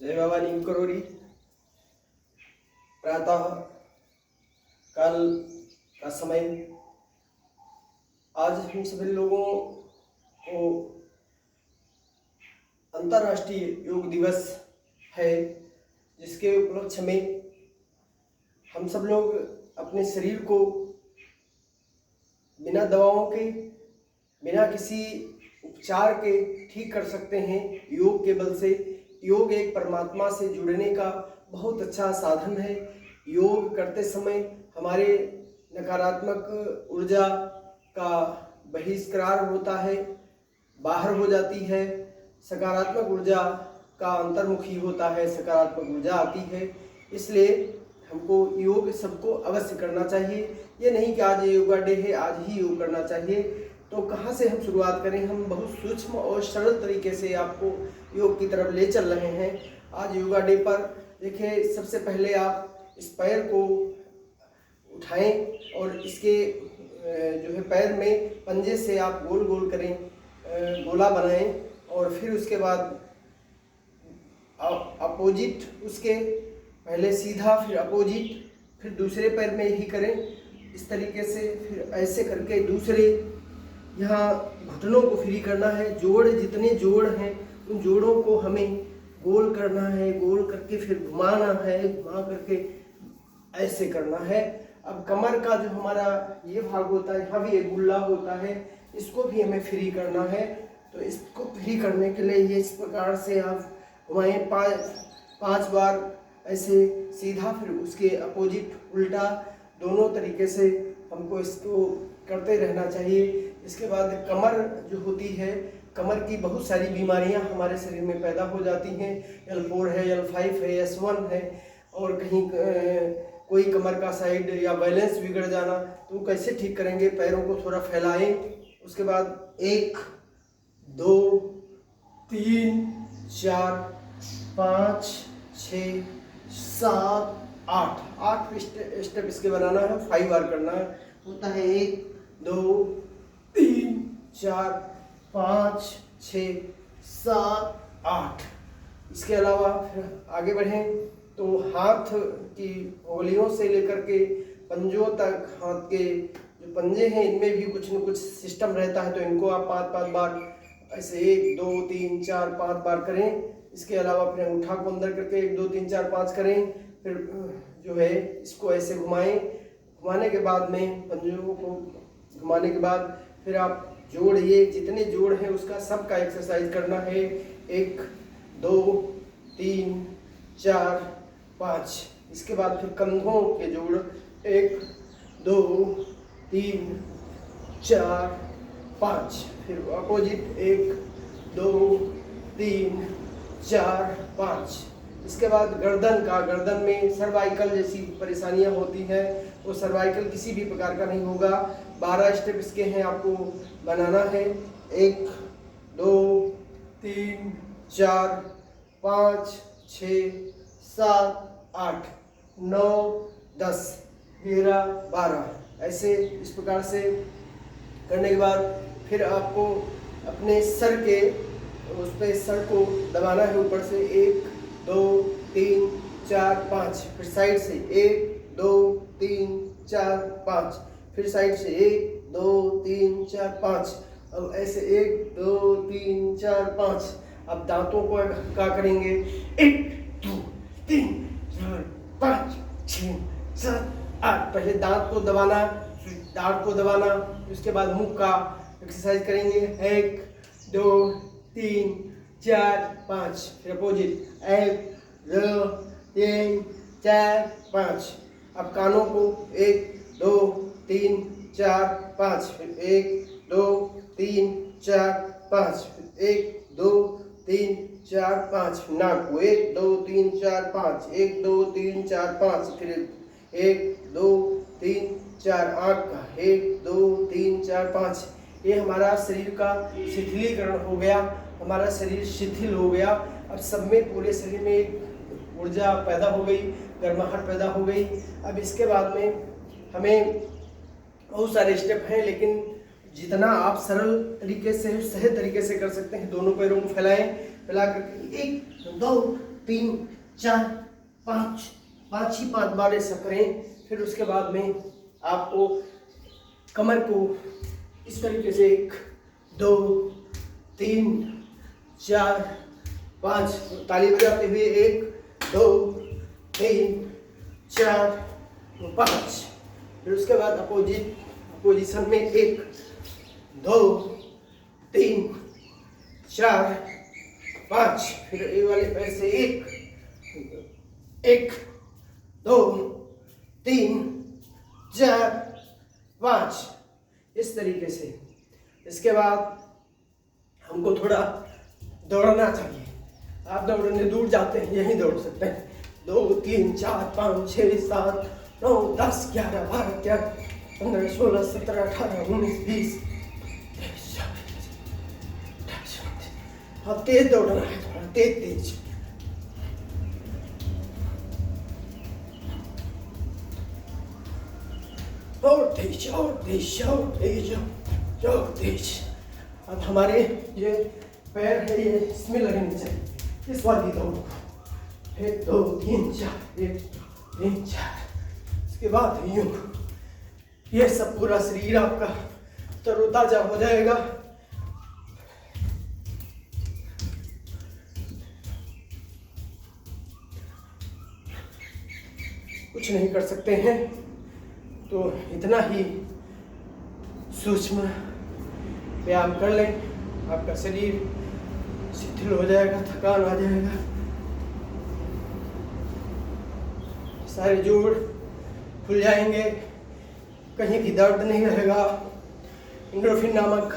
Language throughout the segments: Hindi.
जय बाबा नीम करोरी। प्रातः काल का समय आज हम सभी लोगों को अंतर्राष्ट्रीय योग दिवस है, जिसके उपलक्ष्य में हम सब लोग अपने शरीर को बिना दवाओं के, बिना किसी उपचार के ठीक कर सकते हैं योग के बल से। योग एक परमात्मा से जुड़ने का बहुत अच्छा साधन है। योग करते समय हमारे नकारात्मक ऊर्जा का बहिष्कार होता है, बाहर हो जाती है। सकारात्मक ऊर्जा का अंतर्मुखी होता है, सकारात्मक ऊर्जा आती है। इसलिए हमको योग सबको अवश्य करना चाहिए। ये नहीं कि आज योगा डे है, आज ही योग करना चाहिए। तो कहाँ से हम शुरुआत करें? हम बहुत सूक्ष्म और सरल तरीके से आपको योग की तरफ ले चल रहे हैं। आज योगा डे पर देखिए, सबसे पहले आप इस पैर को उठाएं और इसके जो है पैर में पंजे से आप गोल गोल करें, गोला बनाएं और फिर उसके बाद अपोजिट, उसके पहले सीधा फिर अपोजिट, फिर दूसरे पैर में यही करें इस तरीके से। फिर ऐसे करके दूसरे यहाँ घुटनों को फ्री करना है। जोड़, जितने जोड़ हैं उन जोड़ों को हमें गोल करना है, गोल करके फिर घुमाना है, घुमा करके ऐसे करना है। अब कमर का जो हमारा ये भाग होता है, यहाँ भी एक गुल्ला होता है, इसको भी हमें फ्री करना है। तो इसको फ्री करने के लिए ये इस प्रकार से आप घुमाएं 5 बार ऐसे सीधा, फिर उसके अपोजिट उल्टा, दोनों तरीके से हमको इसको करते रहना चाहिए। इसके बाद कमर जो होती है, कमर की बहुत सारी बीमारियां हमारे शरीर में पैदा हो जाती हैं। L4 है, L5 है, S1 है, और कहीं कोई कमर का साइड या बैलेंस बिगड़ जाना, तो कैसे ठीक करेंगे? पैरों को थोड़ा फैलाएं। उसके बाद 1 2 3 4 5 6 7 8 स्टेप इसके बनाना है। 5 बार करना होता है। 1 2 3 4 5 6 7 8। इसके अलावा फिर आगे बढ़ें तो हाथ की उंगलियों से लेकर के पंजों तक, हाथ के जो पंजे हैं इनमें भी कुछ न कुछ सिस्टम रहता है, तो इनको आप 5 बार ऐसे 1 2 3 4 5 बार करें। इसके अलावा फिर अंगूठा को अंदर करके 1 2 3 4 5 करें। फिर जो है इसको ऐसे घुमाएं। घुमाने के बाद में पंजों को घुमाने के बाद फिर आप जोड़, ये जितने जोड़ हैं उसका सबका एक्सरसाइज करना है। 1 2 3 4 5। इसके बाद फिर कंधों के जोड़ 1 2 3 4 5। फिर अपोजिट 1 2 3 4 5। इसके बाद गर्दन में सर्वाइकल जैसी परेशानियां होती हैं, वो सर्वाइकल किसी भी प्रकार का नहीं होगा। 12 स्टेप इसके हैं, आपको बनाना है। 1 2 3 4 5 6 7 8 9 10 11 12। ऐसे इस प्रकार से करने के बाद फिर आपको अपने सर के उस पर सर को दबाना है ऊपर से। 1 2 3 4 5। फिर साइड से 1 2 3 4 5। फिर साइड से 1 2 3 4 5। अब ऐसे 1 2 3 4 5। अब दांतों को क्या करेंगे? 1 2 3 4 5 6 7 8। पहले दांत को दबाना, दांत को दबाना, उसके बाद मुंह का एक्सरसाइज करेंगे। 1 2 3 4 5। फिर अपोजिट 1 2 3 4 5। अब कानों को 1 2 3 4 5। फिर 1 2 3 4 5। फिर 1 2 3 4 5। नाक को 1 2 3 4 5। 1 2 3 4 5। फिर 1 2 3 4। आँख का 1 2 3 4 5। ये हमारा शरीर का शिथिलीकरण हो गया, हमारा शरीर शिथिल हो गया। अब सब में, पूरे शरीर में एक ऊर्जा पैदा हो गई, गर्माहट पैदा हो गई। अब इसके बाद में हमें बहुत सारे स्टेप हैं, लेकिन जितना आप सरल तरीके से, सहज तरीके से कर सकते हैं। दोनों पैरों को फैलाएं, फैला करके 1 2 3 4 5 5 ही 5 बार ऐसा करें। फिर उसके बाद में आपको कमर को इस तरीके से 1 2 3 4 5 ताली बजाते हुए 1 2 3 4 5। फिर उसके बाद पोजीशन में 1 2 3 4 5। फिर ये वाले पैर से 1 2 3 4 5 इस तरीके से। इसके बाद हमको थोड़ा दौड़ना चाहिए। आप दौड़ने दूर जाते हैं, यहीं दौड़ सकते हैं। 2 3 4 5 6 7 9 10 11 12 13 15 16 17 18 19 20। हाँ, तेज दौड़ना है, थोड़ा तेज। और तेज। अब हमारे ये पैर है, ये इसमें लगने चाहिए, इस वाली दौड़ को। 1 2 3 4 1 2 3 4। इसके बाद यूं, ये सब पूरा शरीर आपका तरोताजा हो जाएगा। कुछ नहीं कर सकते हैं तो इतना ही सूक्ष्म व्यायाम कर लें, आपका शरीर शिथिल हो जाएगा, थकान आ जाएगा, सारे जोड़ खुल जाएंगे, कहीं भी दर्द नहीं रहेगा। एंडोर्फिन नामक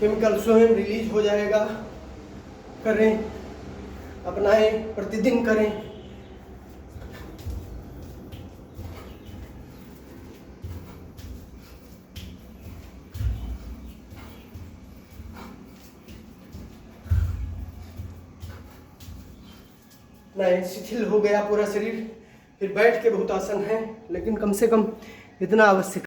केमिकल स्वयं रिलीज हो जाएगा। करें, अपनाएं, प्रतिदिन करें। नहीं, शिथिल हो गया पूरा शरीर, फिर बैठ के बहुत आसन है, लेकिन कम से कम इतना आवश्यक